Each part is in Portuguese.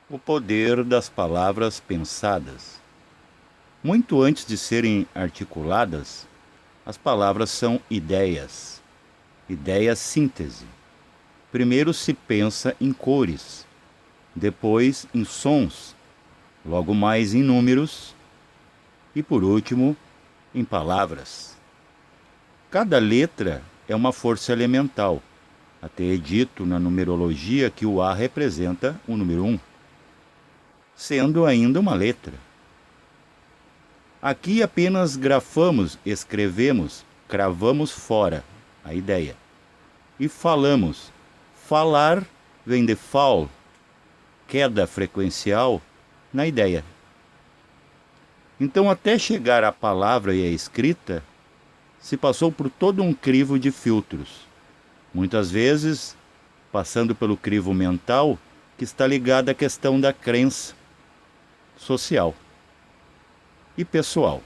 O poder das palavras pensadas. Muito antes de serem articuladas, as palavras são ideias, ideias síntese. Primeiro se pensa em cores, depois em sons, logo mais em números e, por último, em palavras. Cada letra é uma força elemental. Até é dito na numerologia que o A representa o número 1, sendo ainda uma letra. Aqui apenas grafamos, escrevemos, cravamos fora a ideia. E falamos. Falar vem de fall, queda frequencial na ideia. Então, até chegar à palavra e à escrita, se passou por todo um crivo de filtros. Muitas vezes, passando pelo crivo mental, que está ligado à questão da crença social e pessoal.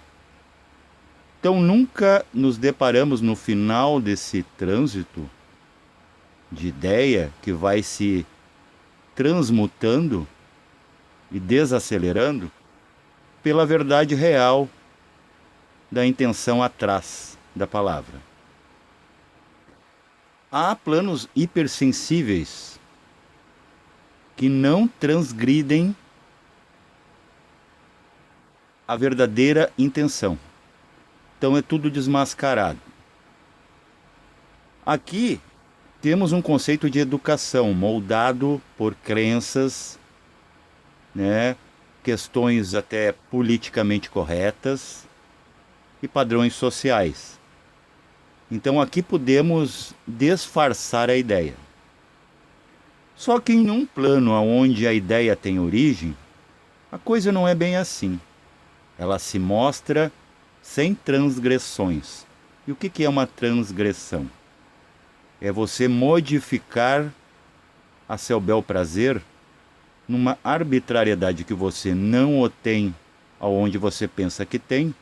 Então, nunca nos deparamos no final desse trânsito de ideia que vai se transmutando e desacelerando pela verdade real da intenção atrás da palavra. Há planos hipersensíveis que não transgridem a verdadeira intenção. Então é tudo desmascarado. Aqui temos um conceito de educação moldado por crenças, questões até politicamente corretas e padrões sociais. Então aqui podemos disfarçar a ideia. Só que em um plano onde a ideia tem origem, a coisa não é bem assim. Ela se mostra sem transgressões. E o que é uma transgressão? É você modificar a seu bel prazer numa arbitrariedade que você não o tem aonde você pensa que tem,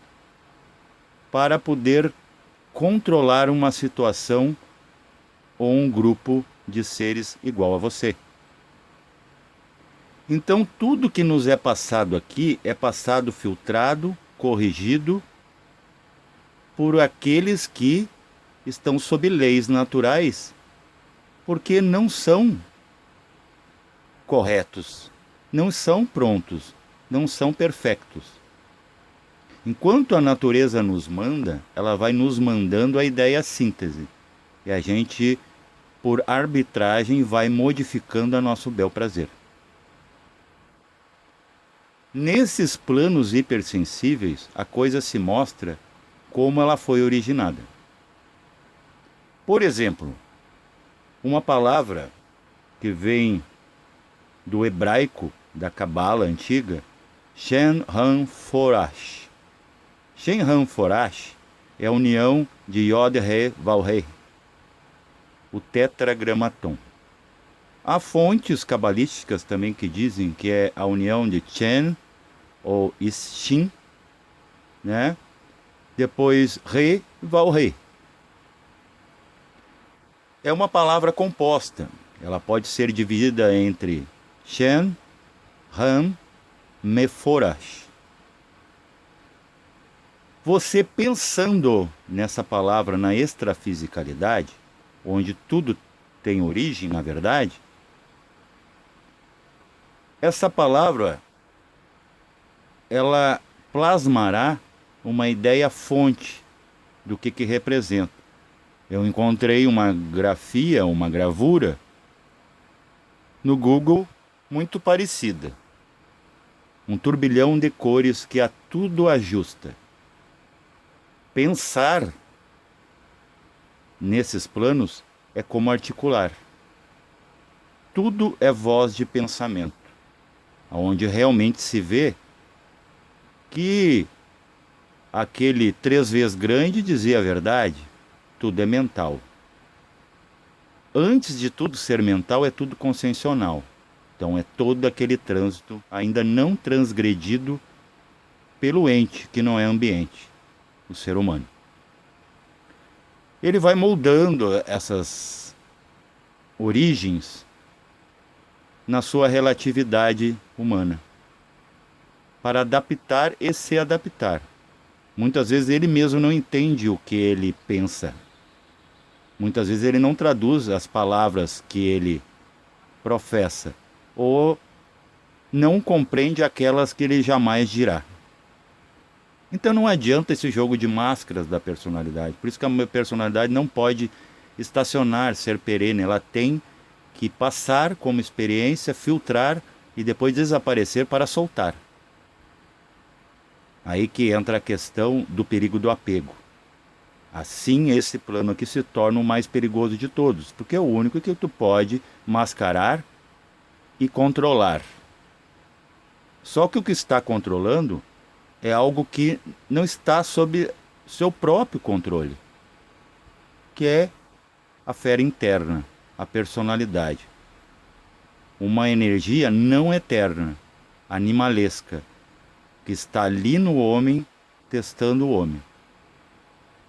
para poder controlar uma situação ou um grupo de seres igual a você. Então, tudo que nos é passado aqui é passado filtrado, corrigido por aqueles que estão sob leis naturais, porque não são corretos, não são prontos, não são perfeitos. Enquanto a natureza nos manda, ela vai nos mandando a ideia síntese. E a gente, por arbitragem, vai modificando a nosso bel prazer. Nesses planos hipersensíveis, a coisa se mostra como ela foi originada. Por exemplo, uma palavra que vem do hebraico da Cabala antiga, Shem Han Forash. Shem Han Forash é a união de Yod He Vav He, o tetragramaton. Há fontes cabalísticas também que dizem que é a união de Chen ou Shin, depois Re Vav He. É uma palavra composta. Ela pode ser dividida entre Shen, Han, Meforash. Você pensando nessa palavra na extrafisicalidade, onde tudo tem origem, na verdade, essa palavra, ela plasmará uma ideia fonte do que representa. Eu encontrei uma grafia, uma gravura, no Google muito parecida. Um turbilhão de cores que a tudo ajusta. Pensar nesses planos é como articular. Tudo é voz de pensamento, onde realmente se vê que aquele 3 vezes grande dizia a verdade. Tudo é mental. Antes de tudo ser mental, é tudo consciencial. Então é todo aquele trânsito ainda não transgredido pelo ente, que não é ambiente, o ser humano. Ele vai moldando essas origens na sua relatividade humana, para adaptar e se adaptar. Muitas vezes ele mesmo não entende o que ele pensa. Muitas vezes ele não traduz as palavras que ele professa, ou não compreende aquelas que ele jamais dirá. Então não adianta esse jogo de máscaras da personalidade. Por isso que a minha personalidade não pode estacionar, ser perene. Ela tem que passar como experiência, filtrar e depois desaparecer para soltar. Aí que entra a questão do perigo do apego. Assim, esse plano aqui se torna o mais perigoso de todos, porque é o único que tu pode mascarar e controlar. Só que o que está controlando é algo que não está sob seu próprio controle, que é a esfera interna, a personalidade. Uma energia não eterna, animalesca, que está ali no homem, testando o homem.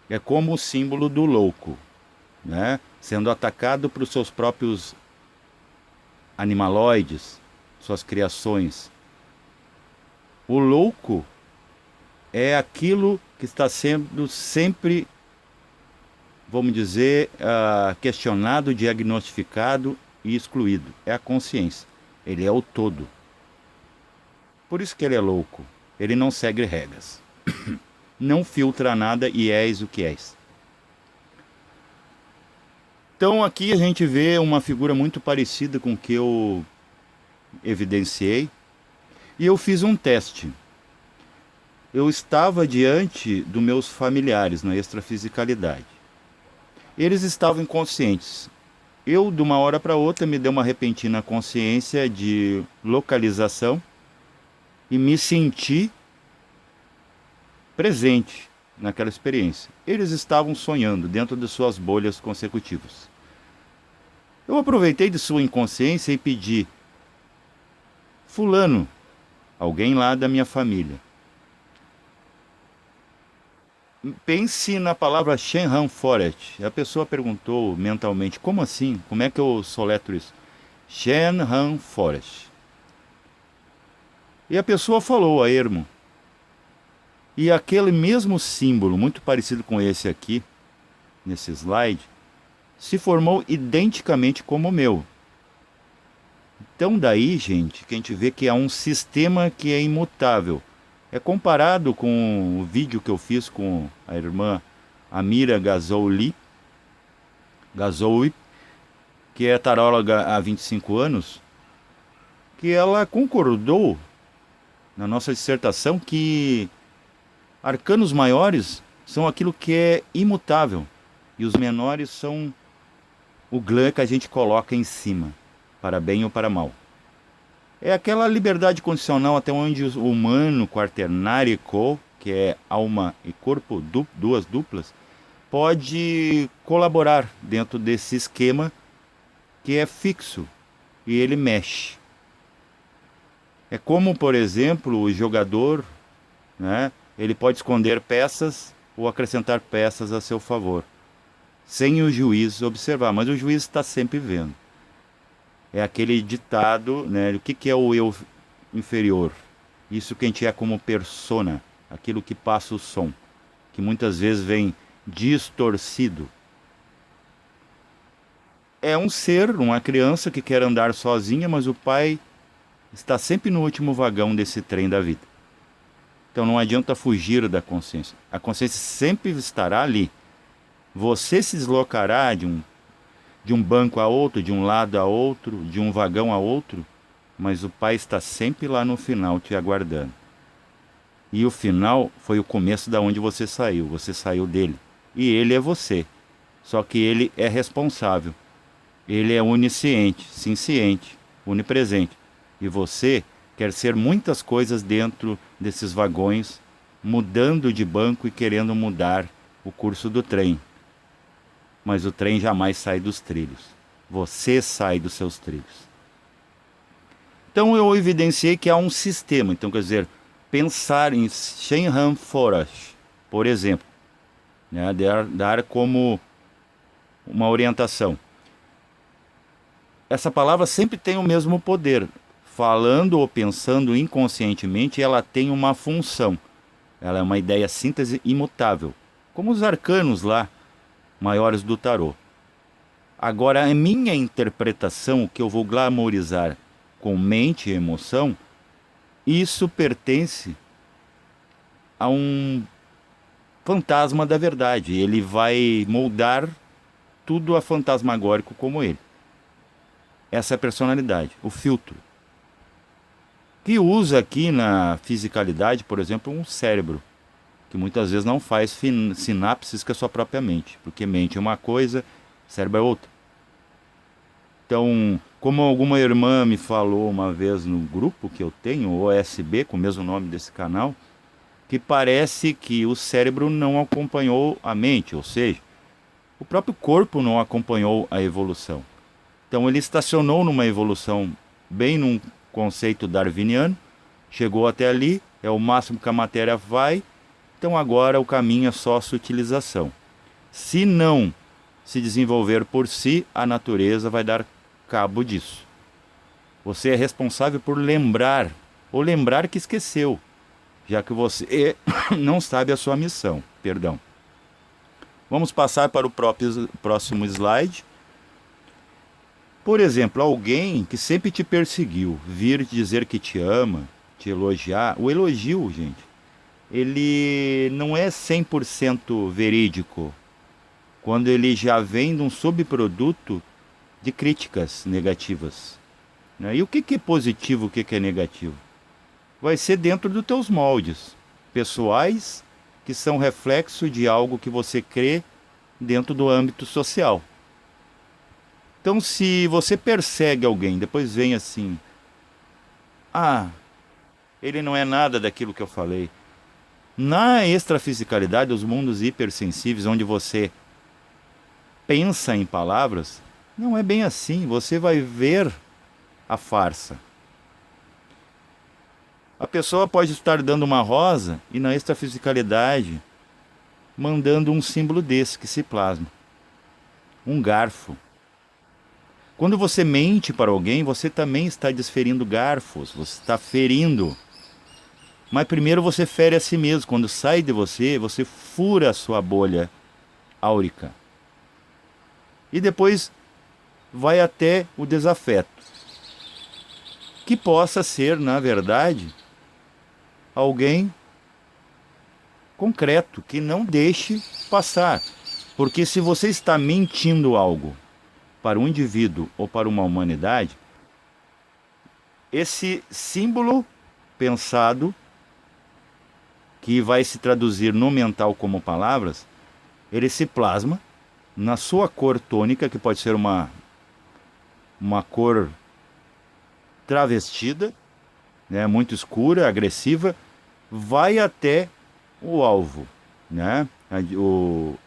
É como o símbolo do louco, né? Sendo atacado por seus próprios animaloides, suas criações. O louco é aquilo que está sendo sempre, vamos dizer, questionado, diagnosticado e excluído. É a consciência. Ele é o todo. Por isso que ele é louco. Ele não segue regras. Não filtra nada e és o que és. Então aqui a gente vê uma figura muito parecida com o que eu evidenciei. E eu fiz um teste. Eu estava diante dos meus familiares na extrafisicalidade. Eles estavam inconscientes. Eu, de uma hora para outra, me dei uma repentina consciência de localização e me senti presente naquela experiência. Eles estavam sonhando dentro de suas bolhas consecutivas. Eu aproveitei de sua inconsciência e pedi: fulano, alguém lá da minha família, pense na palavra Shenhan Forest. A pessoa perguntou mentalmente: como assim? Como é que eu soletro isso? Shenhan Forest. E a pessoa falou a ermo. E aquele mesmo símbolo, muito parecido com esse aqui, nesse slide, se formou identicamente como o meu. Então daí, gente, que a gente vê que é um sistema que é imutável. É comparado com o vídeo que eu fiz com a irmã Amira Gazouli, que é taróloga há 25 anos, que ela concordou na nossa dissertação que arcanos maiores são aquilo que é imutável e os menores são o glã que a gente coloca em cima, para bem ou para mal. É aquela liberdade condicional até onde o humano quaternário, que é alma e corpo, duas duplas, pode colaborar dentro desse esquema que é fixo e ele mexe. É como, por exemplo, o jogador, né? Ele pode esconder peças ou acrescentar peças a seu favor, sem o juiz observar, mas o juiz está sempre vendo. É aquele ditado, né? O que é o eu inferior? Isso que a gente é como persona, aquilo que passa o som, que muitas vezes vem distorcido. É um ser, uma criança que quer andar sozinha, mas o pai está sempre no último vagão desse trem da vida. Então não adianta fugir da consciência. A consciência sempre estará ali. Você se deslocará de um banco a outro, de um lado a outro, de um vagão a outro, mas o Pai está sempre lá no final te aguardando. E o final foi o começo da onde você saiu dele. E ele é você. Só que ele é responsável. Ele é onisciente, ciente, onipresente. E você quer ser muitas coisas dentro desses vagões, mudando de banco e querendo mudar o curso do trem. Mas o trem jamais sai dos trilhos. Você sai dos seus trilhos. Então eu evidenciei que há um sistema. Então, quer dizer, pensar em Shenhan Forest, por exemplo, né, dar como uma orientação. Essa palavra sempre tem o mesmo poder. falando ou pensando inconscientemente, ela tem uma função. Ela é uma ideia síntese imutável, como os arcanos lá, maiores do tarô. Agora, a minha interpretação, o que eu vou glamorizar com mente e emoção, isso pertence a um fantasma da verdade. Ele vai moldar tudo a fantasmagórico como ele. Essa é a personalidade, o filtro. Que usa aqui na fisicalidade, por exemplo, um cérebro, que muitas vezes não faz sinapses com a sua própria mente, porque mente é uma coisa, cérebro é outra. Então, como alguma irmã me falou uma vez no grupo que eu tenho, o OSB, com o mesmo nome desse canal, que parece que o cérebro não acompanhou a mente, ou seja, o próprio corpo não acompanhou a evolução. Então ele estacionou numa evolução bem num conceito darwiniano, chegou até ali, é o máximo que a matéria vai, então agora o caminho é só sua utilização. Se não se desenvolver por si, a natureza vai dar cabo disso. Você é responsável por lembrar, ou lembrar que esqueceu, já que você não sabe a sua missão. Perdão. Vamos passar para o próximo slide. Por exemplo, alguém que sempre te perseguiu, vir dizer que te ama, te elogiar. O elogio, gente, ele não é 100% verídico, quando ele já vem de um subproduto de críticas negativas, né? E o que é positivo, o que é negativo? Vai ser dentro dos teus moldes pessoais, que são reflexo de algo que você crê dentro do âmbito social. Então, se você persegue alguém, depois vem assim: ah, ele não é nada daquilo que eu falei. Na extrafisicalidade, os mundos hipersensíveis, onde você pensa em palavras, não é bem assim. Você vai ver a farsa. A pessoa pode estar dando uma rosa e na extrafisicalidade mandando um símbolo desse que se plasma. Um garfo. Quando você mente para alguém, você também está desferindo garfos, você está ferindo. Mas primeiro você fere a si mesmo. Quando sai de você, você fura a sua bolha áurica. E depois vai até o desafeto, que possa ser, na verdade, alguém concreto, que não deixe passar. Porque se você está mentindo algo para um indivíduo ou para uma humanidade, esse símbolo pensado, que vai se traduzir no mental como palavras, ele se plasma na sua cor tônica, que pode ser uma cor travestida, né, muito escura, agressiva, vai até o alvo, né,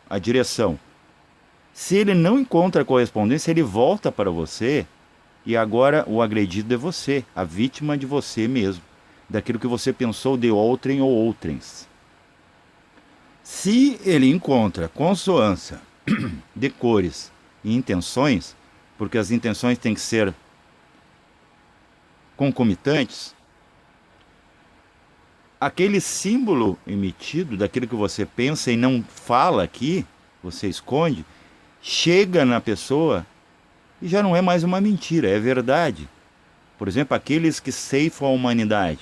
a direção. Se ele não encontra correspondência, ele volta para você, e agora o agredido é você, a vítima de você mesmo, daquilo que você pensou de outrem ou outrens. Se ele encontra consonância de cores e intenções, porque as intenções têm que ser concomitantes, aquele símbolo emitido daquilo que você pensa e não fala aqui, você esconde, chega na pessoa e já não é mais uma mentira, é verdade. Por exemplo, aqueles que ceifam a humanidade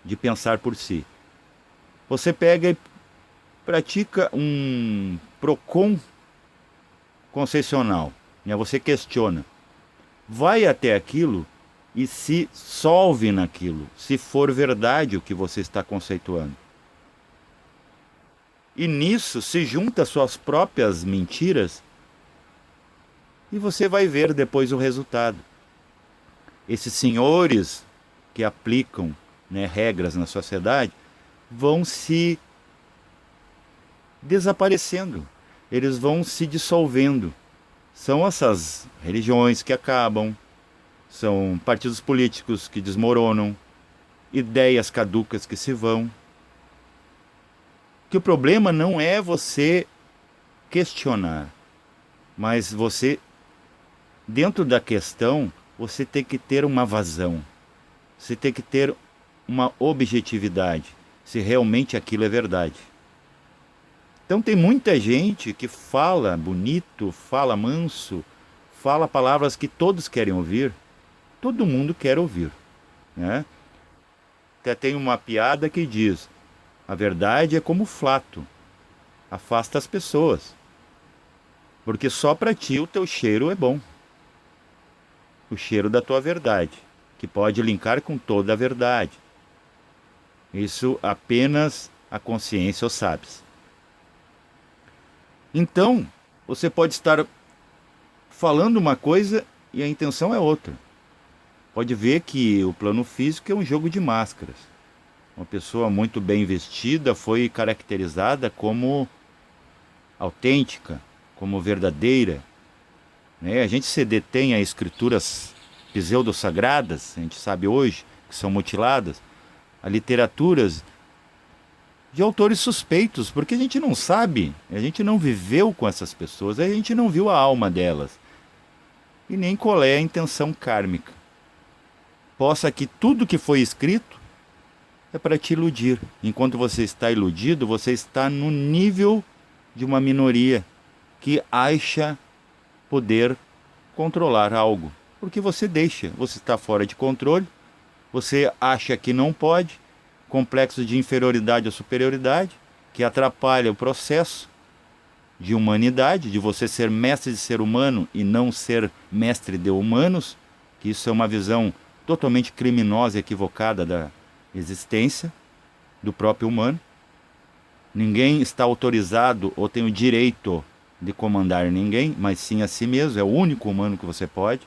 de pensar por si. Você pega e pratica um PROCON concessional, né? Você questiona, vai até aquilo e se solve naquilo, se for verdade o que você está conceituando. E nisso se junta suas próprias mentiras e você vai ver depois o resultado. Esses senhores que aplicam, né, regras na sociedade vão se desaparecendo, eles vão se dissolvendo. São essas religiões que acabam, são partidos políticos que desmoronam, ideias caducas que se vão. Que o problema não é você questionar, mas você, dentro da questão, você tem que ter uma vazão. Você tem que ter uma objetividade, se realmente aquilo é verdade. Então tem muita gente que fala bonito, fala manso, fala palavras que todos querem ouvir, todo mundo quer ouvir, né? Até tem uma piada que diz: a verdade é como flato, afasta as pessoas, porque só para ti o teu cheiro é bom, o cheiro da tua verdade, que pode linkar com toda a verdade. Isso apenas a consciência o sabe. Então, você pode estar falando uma coisa e a intenção é outra. Pode ver que o plano físico é um jogo de máscaras. Uma pessoa muito bem vestida foi caracterizada como autêntica, como verdadeira, né? A gente se detém a escrituras pseudo-sagradas, a gente sabe hoje que são mutiladas, a literaturas de autores suspeitos, porque a gente não sabe, a gente não viveu com essas pessoas, a gente não viu a alma delas, e nem qual é a intenção kármica. Possa que tudo que foi escrito é para te iludir. Enquanto você está iludido, você está no nível de uma minoria que acha poder controlar algo, porque você deixa, você está fora de controle, você acha que não pode, complexo de inferioridade ou superioridade, que atrapalha o processo de humanidade, de você ser mestre de ser humano e não ser mestre de humanos, que isso é uma visão totalmente criminosa e equivocada da existência do próprio humano. Ninguém está autorizado ou tem o direito de comandar ninguém, mas sim a si mesmo, é o único humano que você pode.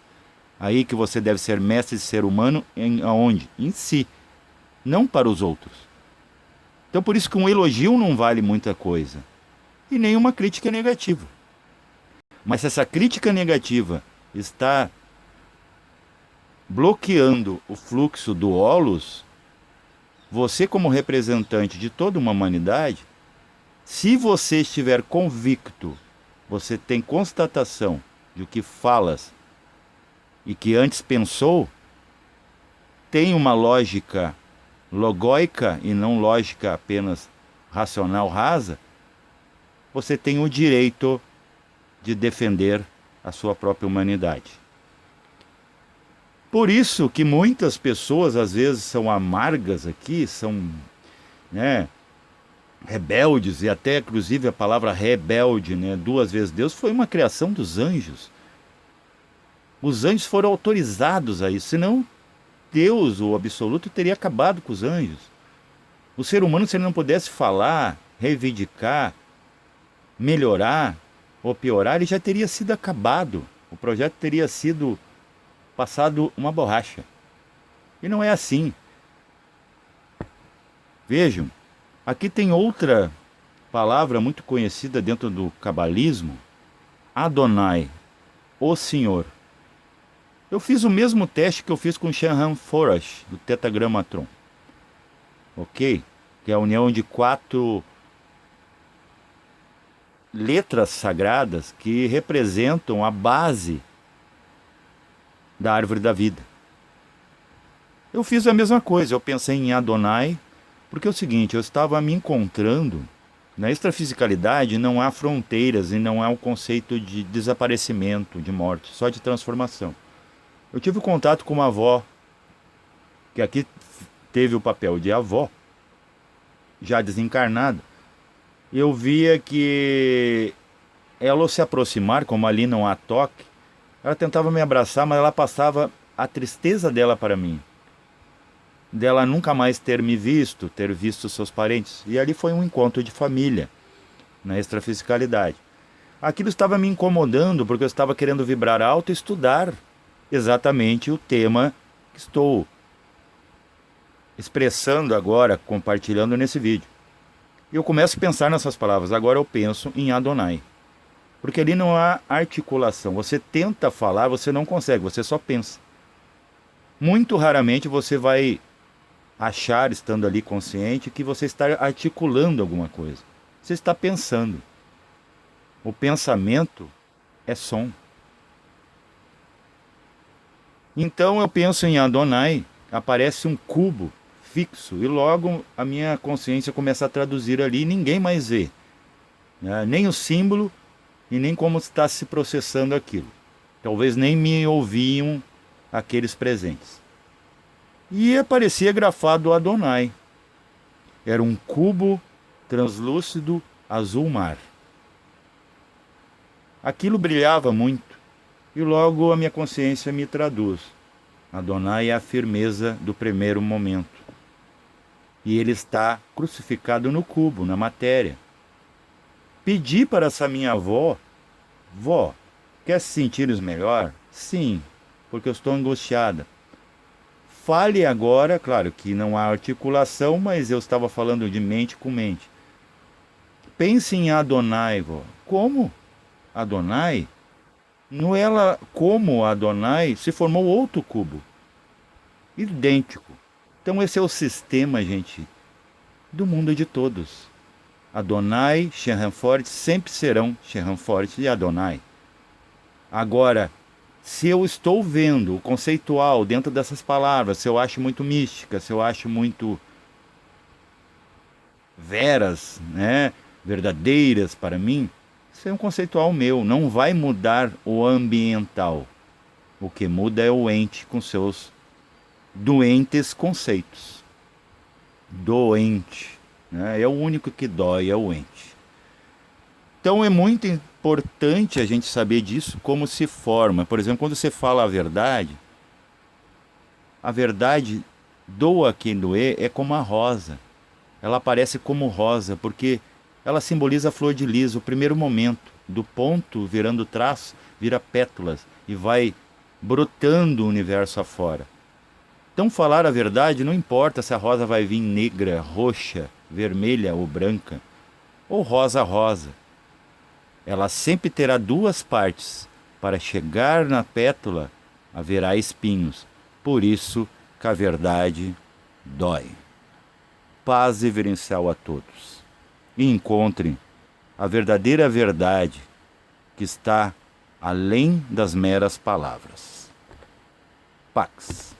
Aí que você deve ser mestre de ser humano, aonde? Em si, não para os outros. Então por isso que um elogio não vale muita coisa, e nem uma crítica negativa. Mas se essa crítica negativa está bloqueando o fluxo do holos, você como representante de toda uma humanidade, se você estiver convicto, você tem constatação de o que falas e que antes pensou, tem uma lógica logóica e não lógica apenas racional rasa, você tem o direito de defender a sua própria humanidade. Por isso que muitas pessoas às vezes são amargas aqui, são, né, rebeldes, e até inclusive a palavra rebelde, né, duas vezes Deus, foi uma criação dos anjos. Os anjos foram autorizados a isso, senão Deus, o absoluto, teria acabado com os anjos. O ser humano, se ele não pudesse falar, reivindicar, melhorar ou piorar, ele já teria sido acabado. O projeto teria sido passado uma borracha. E não é assim. Vejam, aqui tem outra palavra muito conhecida dentro do cabalismo, Adonai, o Senhor. Eu fiz o mesmo teste que eu fiz com Shanhan Forash, do Tetragrammatron. Ok? Que é a união de 4 letras sagradas que representam a base da árvore da vida. Eu fiz a mesma coisa, eu pensei em Adonai, porque é o seguinte, eu estava me encontrando, na extrafisicalidade não há fronteiras e não há o conceito de desaparecimento, de morte, só de transformação. Eu tive contato com uma avó, que aqui teve o papel de avó, já desencarnada. Eu via que ela, ao se aproximar, como ali não há toque, ela tentava me abraçar, mas ela passava a tristeza dela para mim. Dela nunca mais ter me visto, ter visto seus parentes. E ali foi um encontro de família, na extrafisicalidade. Aquilo estava me incomodando, porque eu estava querendo vibrar alto e estudar exatamente o tema que estou expressando agora, compartilhando nesse vídeo. E eu começo a pensar nessas palavras. Agora eu penso em Adonai. Porque ali não há articulação. Você tenta falar, você não consegue, você só pensa. Muito raramente você vai achar, estando ali consciente, que você está articulando alguma coisa. Você está pensando. O pensamento é som. Então eu penso em Adonai, aparece um cubo fixo e logo a minha consciência começa a traduzir ali e ninguém mais vê, né? Nem o símbolo e nem como está se processando aquilo. Talvez nem me ouviam aqueles presentes. E aparecia grafado Adonai. Era um cubo translúcido azul mar. Aquilo brilhava muito e logo a minha consciência me traduz. Adonai é a firmeza do primeiro momento. E ele está crucificado no cubo, na matéria. Pedi para essa minha avó: vó, quer se sentir melhor? Sim, porque eu estou angustiada. Fale agora, claro que não há articulação, mas eu estava falando de mente com mente. Pense em Adonai, vó. Como? Adonai? No ela, como Adonai, se formou outro cubo, idêntico. Então esse é o sistema, gente, do mundo de todos. Adonai, Shemhamphoret sempre serão Shemhamphoret e Adonai. Agora, se eu estou vendo o conceitual dentro dessas palavras, se eu acho muito mística, se eu acho muito veras, né, verdadeiras para mim, isso é um conceitual meu, não vai mudar o ambiental. O que muda é o ente com seus doentes conceitos. Doente, né? É o único que dói, é o ente. Então é muito importante a gente saber disso, como se forma. Por exemplo, quando você fala a verdade doa quem doer é como a rosa. Ela aparece como rosa, porque ela simboliza a flor de lis, o primeiro momento, do ponto virando traço, vira pétalas e vai brotando o universo afora. Então falar a verdade não importa se a rosa vai vir negra, roxa, vermelha ou branca, ou rosa-rosa. Ela sempre terá duas partes. Para chegar na pétala haverá espinhos. Por isso que a verdade dói. Paz reverencial a todos. E encontrem a verdadeira verdade que está além das meras palavras. Pax.